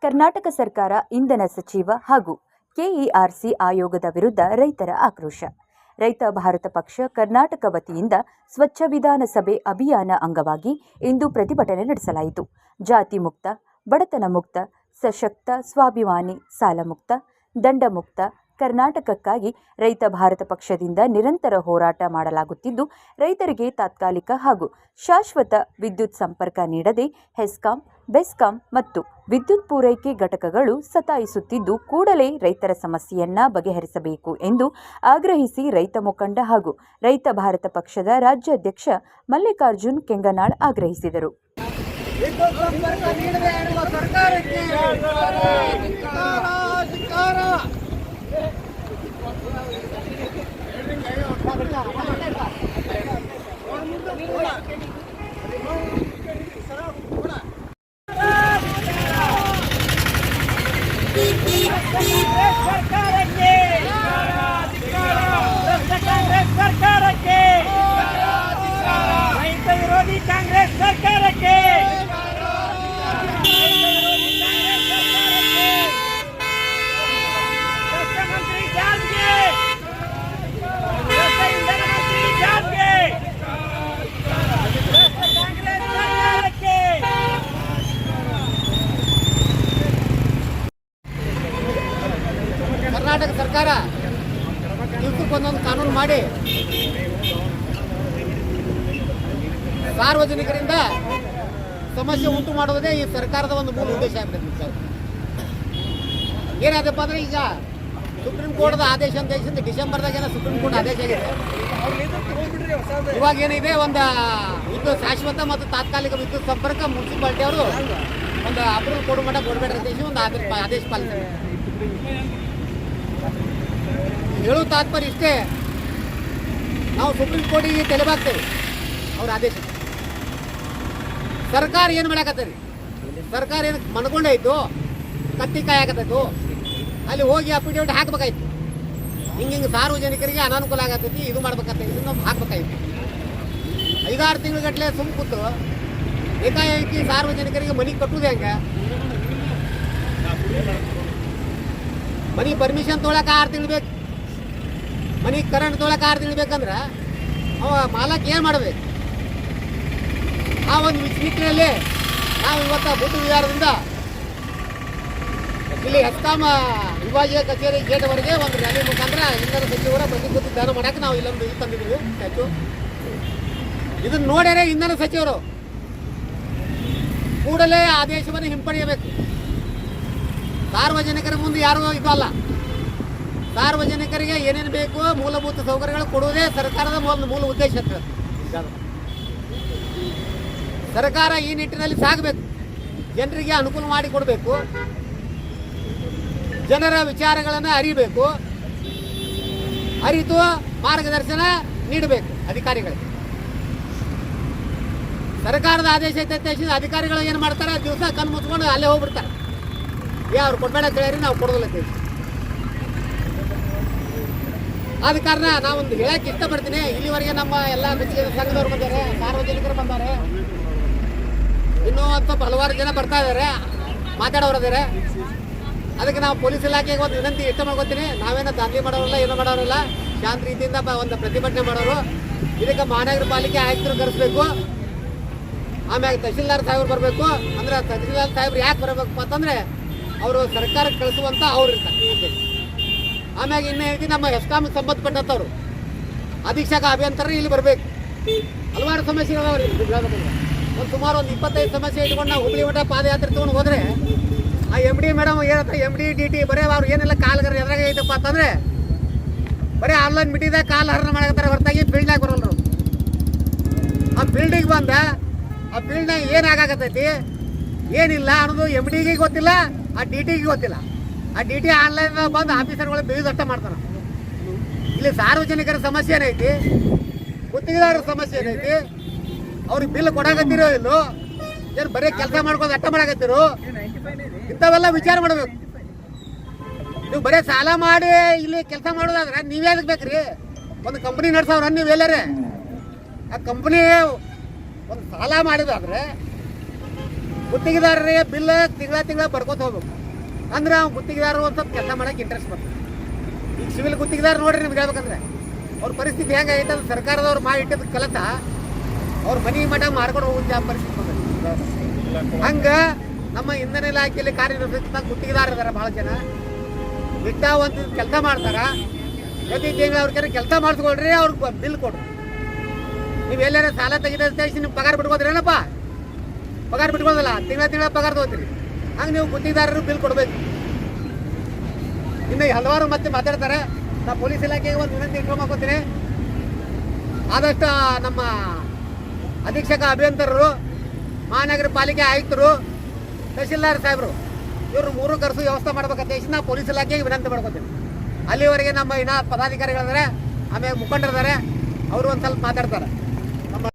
ಕರ್ನಾಟಕ ಸರ್ಕಾರ ಇಂಧನ ಸಚಿವ ಹಾಗೂ ಕೆಇಆರ್ಸಿ ಆಯೋಗದ ವಿರುದ್ಧ ರೈತರ ಆಕ್ರೋಶ. ರೈತ ಭಾರತ ಪಕ್ಷ ಕರ್ನಾಟಕ ವತಿಯಿಂದ ಸ್ವಚ್ಛ ವಿಧಾನಸಭೆ ಅಭಿಯಾನ ಅಂಗವಾಗಿ ಇಂದು ಪ್ರತಿಭಟನೆ ನಡೆಸಲಾಯಿತು. ಜಾತಿ ಮುಕ್ತ, ಬಡತನ ಮುಕ್ತ, ಸಶಕ್ತ, ಸ್ವಾಭಿಮಾನಿ, ಸಾಲ ಮುಕ್ತ, ದಂಡ ಮುಕ್ತ ಕರ್ನಾಟಕಕ್ಕಾಗಿ ರೈತ ಭಾರತ ಪಕ್ಷದಿಂದ ನಿರಂತರ ಹೋರಾಟ ಮಾಡಲಾಗುತ್ತಿದ್ದು, ರೈತರಿಗೆ ತಾತ್ಕಾಲಿಕ ಹಾಗೂ ಶಾಶ್ವತ ವಿದ್ಯುತ್ ಸಂಪರ್ಕ ನೀಡದೆ ಹೆಸ್ಕಾಂ, ಬೆಸ್ಕಾಂ ಮತ್ತು ವಿದ್ಯುತ್ ಪೂರೈಕೆ ಘಟಕಗಳು ಸತಾಯಿಸುತ್ತಿದ್ದು, ಕೂಡಲೇ ರೈತರ ಸಮಸ್ಯೆಯನ್ನ ಬಗೆಹರಿಸಬೇಕು ಎಂದು ಆಗ್ರಹಿಸಿ ರೈತ ಮುಖಂಡ ಹಾಗೂ ರೈತ ಭಾರತ ಪಕ್ಷದ ರಾಜ್ಯಾಧ್ಯಕ್ಷ ಮಲ್ಲಿಕಾರ್ಜುನ್ ಕೆಂಗನಾಳ್ ಆಗ್ರಹಿಸಿದರು. ರೈತ ವಿರೋಧಿ ಕಾಂಗ್ರೆಸ್ ಸರ್ಕಾರಕ್ಕೆ ಮುಖ್ಯಮಂತ್ರಿ ಜಾರ್ಗೆ ಇಂಧನ ಮಂತ್ರಿ ಜಾರ್ಗೆ ಕಾಂಗ್ರೆಸ್ ಸರ್ಕಾರಕ್ಕೆ ಕರ್ನಾಟಕ ಸರ್ಕಾರ ದಿವಸಕ್ಕೊಂದೊಂದು ಕಾನೂನು ಮಾಡಿ ಸಾರ್ವಜನಿಕರಿಂದ ಸಮಸ್ಯೆ ಉಂಟು ಮಾಡುವುದೇ ಈ ಸರ್ಕಾರದ ಒಂದು ಮೂಲ ಉದ್ದೇಶ ಆಗ್ಬಿಡುತ್ತೆ. ಏನಾದಪ್ಪ ಅಂದರೆ ಈಗ ಸುಪ್ರೀಂ ಕೋರ್ಟ್ದ ಆದೇಶ ಅಂತ ಹೇಳಿದ್ರೆ ಡಿಸೆಂಬರ್ದಾಗೇನೋ ಸುಪ್ರೀಂ ಕೋರ್ಟ್ ಆದೇಶ ಆಗಿದೆ. ಇವಾಗ ಏನಿದೆ, ಒಂದು ವಿದ್ಯುತ್ ಶಾಶ್ವತ ಮತ್ತು ತಾತ್ಕಾಲಿಕ ವಿದ್ಯುತ್ ಸಂಪರ್ಕ ಮುನ್ಸಿಪಾಲಿಟಿ ಅವರು ಒಂದು ಅಪ್ರೂವಲ್ ಕೊಡು ಮಟ್ಟ ಕೊಡಬೇಡ್ರಿ ಅಂತ ಹೇಳಿ ಒಂದು ಆದೇಶ ಪಾಲಿಸ್ತಾರೆ. ಹೇಳೋ ತಾತ್ಪರ್ಯ ಇಷ್ಟೇ, ನಾವು ಸುಪ್ರೀಂ ಕೋರ್ಟಿಗೆ ತಲೆಬಾಗ್ತೇವೆ ಅವ್ರ ಆದೇಶ. ಸರ್ಕಾರ ಏನು ಮಾಡಾಕತ್ತೀರಿ? ಸರ್ಕಾರ ಏನು ಮನ್ಕೊಂಡಾಯ್ತು, ಕತ್ತಿ ಕಾಯಾಕತ್ತೈತು, ಅಲ್ಲಿ ಹೋಗಿ ಅಫಿಡೇವಿಟ್ ಹಾಕ್ಬೇಕಾಯ್ತು. ಹಿಂಗೆ ಸಾರ್ವಜನಿಕರಿಗೆ ಅನಾನುಕೂಲ ಆಗತ್ತೈತಿ, ಇದು ಮಾಡ್ಬೇಕಂತ ಇದನ್ನು ಹಾಕ್ಬೇಕಾಯ್ತು. 5-6 ತಿಂಗಳುಗಟ್ಟಲೆ ಸುಮ್ಮ ಕೂತು ಏಕಾಏಕಿ ಸಾರ್ವಜನಿಕರಿಗೆ ಮನೆ ಕಟ್ಟುವುದು ಹೆಂಗೆ? ಮನೆ ಪರ್ಮಿಷನ್ ತೊಗೊಳಕ್ಕೆ 6 ತಿಂಗಳು ಬೇಕು, ಮನೆ ಕರೆಂಟ್ ತೊಗೊಳಕ್ಕೆ 6 ತಿಂಗಳು ಬೇಕಂದ್ರೆ ಅವ ಮಾಲಕ್ ಏನು ಮಾಡಬೇಕು? ಆ ಒಂದು ವಿಚಾರದಲ್ಲಿ ನಾವು ಇವತ್ತು ಬುದ್ಧ ವಿಹಾರದಿಂದ ಇಲ್ಲಿ ಹೆಸ್ಕಾಂ ವಿಭಾಗೀಯ ಕಚೇರಿ ಗೇಟ್ವರೆಗೆ ಒಂದು ರ್ಯಾಲಿ ಮುಖಾಂತರ ಇಂಧನ ಸಚಿವರ ಪ್ರತಿಕೃತಿ ದಾನ ಮಾಡೋಕ್ಕೆ ನಾವು ಇಲ್ಲೊಂದು ಇದು ತಂದಿದ್ದೀವಿ ಸ್ಟ್ಯಾಚು. ಇದನ್ನು ನೋಡ್ಯಾರೆ ಇಂಧನ ಸಚಿವರು ಕೂಡಲೇ ಆದೇಶವನ್ನು ಹಿಂಪಡೆಯಬೇಕು. ಸಾರ್ವಜನಿಕರ ಮುಂದೆ ಯಾರೂ ಇದು ಅಲ್ಲ. ಸಾರ್ವಜನಿಕರಿಗೆ ಏನೇನು ಬೇಕು ಮೂಲಭೂತ ಸೌಕರ್ಯಗಳು ಕೊಡುವುದೇ ಸರ್ಕಾರದ ಮೂಲ ಉದ್ದೇಶ ಅಂತ. ಸರ್ಕಾರ ಈ ನಿಟ್ಟಿನಲ್ಲಿ ಸಾಗಬೇಕು, ಜನರಿಗೆ ಅನುಕೂಲ ಮಾಡಿ ಕೊಡಬೇಕು, ಜನರ ವಿಚಾರಗಳನ್ನು ಅರಿಬೇಕು, ಅರಿತು ಮಾರ್ಗದರ್ಶನ ನೀಡಬೇಕು ಅಧಿಕಾರಿಗಳಿಗೆ. ಸರ್ಕಾರದ ಆದೇಶ ಐತೆ ಅಧಿಕಾರಿಗಳು ಏನು ಮಾಡ್ತಾರೆ, ದಿವಸ ಕಣ್ಣು ಮುಚ್ಕೊಂಡು ಅಲ್ಲೇ ಹೋಗ್ಬಿಡ್ತಾರೆ. ಅವ್ರು ಕೊಡಬೇಡ ಕೇಳಿ ನಾವು ಕೊಡೋದಿಲ್ಲ. ಆದ ಕಾರಣ ನಾವೊಂದು ಹೇಳಕ್ಕೆ ಇಷ್ಟಪಡ್ತೀನಿ. ಇಲ್ಲಿವರೆಗೆ ನಮ್ಮ ಎಲ್ಲ ಸಂಘದವ್ರು ಬಂದಾರೆ, ಸಾರ್ವಜನಿಕರು ಬಂದಾರೆ, ಇನ್ನೂ ಸ್ವಲ್ಪ ಹಲವಾರು ಜನ ಬರ್ತಾ ಇದ್ದಾರೆ, ಮಾತಾಡೋರಿದ್ದಾರೆ. ಅದಕ್ಕೆ ನಾವು ಪೊಲೀಸ್ ಇಲಾಖೆಗೆ ಒಂದು ವಿನಂತಿ ಇಷ್ಟ ಮಾಡ್ಕೊತೀನಿ. ನಾವೇನೋ ದಾಖಲೆ ಮಾಡೋರಲ್ಲ, ಏನೋ ಮಾಡೋರಲ್ಲ, ಶಾಂತ ರೀತಿಯಿಂದ ಒಂದು ಪ್ರತಿಭಟನೆ ಮಾಡೋರು. ಇದಕ್ಕೆ ಮಹಾನಗರ ಪಾಲಿಕೆ ಆಯುಕ್ತರು ಕರೆಸಬೇಕು, ಆಮ್ಯಾಗ ತಹಶೀಲ್ದಾರ್ ಸಾಹೇಬ್ರು ಬರಬೇಕು. ಅಂದ್ರೆ ತಹಶೀಲ್ದಾರ್ ಸಾಹೇಬ್ರು ಯಾಕೆ ಬರಬೇಕಪ್ಪ ಅಂತಂದರೆ ಅವರು ಸರ್ಕಾರಕ್ಕೆ ಕಳಿಸುವಂಥ ಅವ್ರು ಇರ್ತಾರೆ. ಆಮ್ಯಾಗ ಇನ್ನೂ ಹೇಳ್ತೀನಿ, ನಮ್ಮ ಹೆಸ್ಕಾಮ್ಗೆ ಸಂಬಂಧಪಟ್ಟಂಥವ್ರು ಅಧೀಕ್ಷಕ ಅಭಿಯಂತರ ಇಲ್ಲಿ ಬರಬೇಕು. ಹಲವಾರು ಸಮಸ್ಯೆಗಳವ್ರಿ. ಒಂದು ಸುಮಾರು 25 ಸಮಸ್ಯೆ ಇಟ್ಕೊಂಡು ನಾವು ಹುಬ್ಳಿ ಮಠ ಪಾದಯಾತ್ರೆ ತೊಗೊಂಡು ಹೋದರೆ ಆ MD ಮೇಡಮ್ ಏನಂತಾರೆ, MD DT ಬರೀ ಅವ್ರು ಏನೆಲ್ಲ ಕಾಲ್ಗಾರ ಎದುರಾಗ ಐತಪ್ಪ ಅಂತಂದರೆ ಬರೀ ಆನ್ಲೈನ್ ಮೀಟಿಂಗ್ದಾಗ ಕಾಲು ಹರಣ ಮಾಡಕತ್ತಾರೆ, ಹೊರತಾಗಿ ಫೀಲ್ಡ್ನಾಗ ಬರೋಲ್ರು. ಆ ಫೀಲ್ಡಿಗೆ ಬಂದ ಆ ಫೀಲ್ಡ್ನಾಗ ಏನಾಗತ್ತೈತಿ ಏನಿಲ್ಲ ಅನ್ನೋದು MDಗೆ ಗೊತ್ತಿಲ್ಲ, ಆ DTಗೆ ಗೊತ್ತಿಲ್ಲ. ಆ DT ಆನ್ಲೈನ್ ಬಂದು ಆಫೀಸರ್ಗಳು ಬೇಯುದಷ್ಟ ಮಾಡ್ತಾರೆ. ಇಲ್ಲಿ ಸಾರ್ವಜನಿಕರ ಸಮಸ್ಯೆ ಏನೈತಿ, ಗುತ್ತಿಗೆದಾರರ ಸಮಸ್ಯೆ ಏನೈತಿ, ಅವ್ರಿಗೆ ಬಿಲ್ ಕೊಡಾಕತ್ತೀರೋ ಇಲ್ಲೋ, ಏನು ಬರೀ ಕೆಲಸ ಮಾಡ್ಕೊಂಡು ಅಟ್ಟ ಮಾಡಾಕತ್ತೀರೋ, ಇಂಥವೆಲ್ಲ ವಿಚಾರ ಮಾಡಬೇಕು. ನೀವು ಬರೀ ಸಾಲ ಮಾಡಿ ಇಲ್ಲಿ ಕೆಲಸ ಮಾಡೋದಾದ್ರೆ ನೀವೇ ಅದಕ್ಕೆ ಬೇಕ್ರಿ? ಒಂದು ಕಂಪ್ನಿ ನಡೆಸೋರು ನೀವು ಎಲ್ಲರೇ ಆ ಕಂಪ್ನಿ ಒಂದು ಸಾಲ ಮಾಡಿದಾದ್ರೆ ಗುತ್ತಿಗೆದಾರರಿಗೆ ಬಿಲ್ ತಿಂಗಳ ಬರ್ಕೋತ ಹೋಗ್ಬೇಕು. ಅಂದ್ರೆ ಅವ್ನು ಗುತ್ತಿಗೆದಾರರು ಒಂದು ಸ್ವಲ್ಪ ಕೆಲಸ ಮಾಡೋಕೆ ಇಂಟ್ರೆಸ್ಟ್ ಬರ್ತದೆ. ಈಗ ಸಿವಿಲ್ ಗುತ್ತಿಗೆದಾರ ನೋಡ್ರಿ ನಿಮ್ಗೆ ಹೇಳ್ಬೇಕಂದ್ರೆ ಅವ್ರ ಪರಿಸ್ಥಿತಿ ಹೆಂಗಾಗೈತೆ ಅದು ಸರ್ಕಾರದವ್ರು ಮಾಡಿ ಇಟ್ಟಿದ್ದ ಕೆಲಸ ಅವ್ರ ಮನೆ ಮಠ ಮಾರ್ಕೊಂಡು ಹೋಗುತ್ತೆ ಆ ಪರಿಸ್ಥಿತಿ ಬಂದ. ಹಂಗೆ ನಮ್ಮ ಇಂಧನ ಇಲಾಖೆಯಲ್ಲಿ ಕಾರ್ಯನಿರ್ವಹಿಸಿದ ಗುತ್ತಿಗೆದಾರ ಇದಾರೆ ಭಾಳ ಜನ. ಬಿಟ್ಟ ಒಂದು ಕೆಲಸ ಮಾಡ್ತಾರ, ಪ್ರತಿ ತಿಂಗಳು ಅವ್ರಿಗೆ ಕೆಲಸ ಮಾಡಿಸ್ಕೊಳ್ರಿ, ಅವ್ರಿಗೆ ಬಿಲ್ ಕೊಡ್ರಿ. ನೀವು ಎಲ್ಲಾರ ಸಾಲ ತೆಗೆದ ನಿಮ್ಗೆ ಪಗಾರ ಬಿಟ್ಕೋದ್ರೇನಪ್ಪ? ಪಗಾರ ಬಿಟ್ಕೋದಲ್ಲ, ತಿಂಗಳ ಪಗಾರ ತಗೋತೀರಿ. ಹಂಗೆ ನೀವು ಗುತ್ತಿಗೆದಾರರು ಬಿಲ್ ಕೊಡಬೇಕು. ಇನ್ನು ಹಲವಾರು ಮತ್ತೆ ಮಾತಾಡ್ತಾರೆ. ನಾ ಪೊಲೀಸ್ ಇಲಾಖೆಗೆ ಒಂದು ವಿನಂತಿ ಇಟ್ಕೊಂಡ್ಕೋತೀನಿ. ಆದಷ್ಟು ನಮ್ಮ ಅಧೀಕ್ಷಕ ಅಭಿಯಂತರರು, ಮಹಾನಗರ ಪಾಲಿಕೆ ಆಯುಕ್ತರು, ತಹಶೀಲ್ದಾರ್ ಸಾಹೇಬರು ಇವರು ಮೂರು ಕರೆಸು ವ್ಯವಸ್ಥೆ ಮಾಡ್ಬೇಕಂತ ಹೇಳಿ ನಾ ಪೊಲೀಸ್ ಇಲಾಖೆಗೆ ವಿನಂತಿ ಮಾಡ್ಕೋತೀನಿ. ಅಲ್ಲಿವರೆಗೆ ನಮ್ಮ ಇನ್ನ ಪದಾಧಿಕಾರಿಗಳಿದ್ದಾರೆ, ಆಮೇಲೆ ಮುಖಂಡರಿದ್ದಾರೆ, ಅವರು ಒಂದು ಸ್ವಲ್ಪ ಮಾತಾಡ್ತಾರೆ. ನಮ್ಮ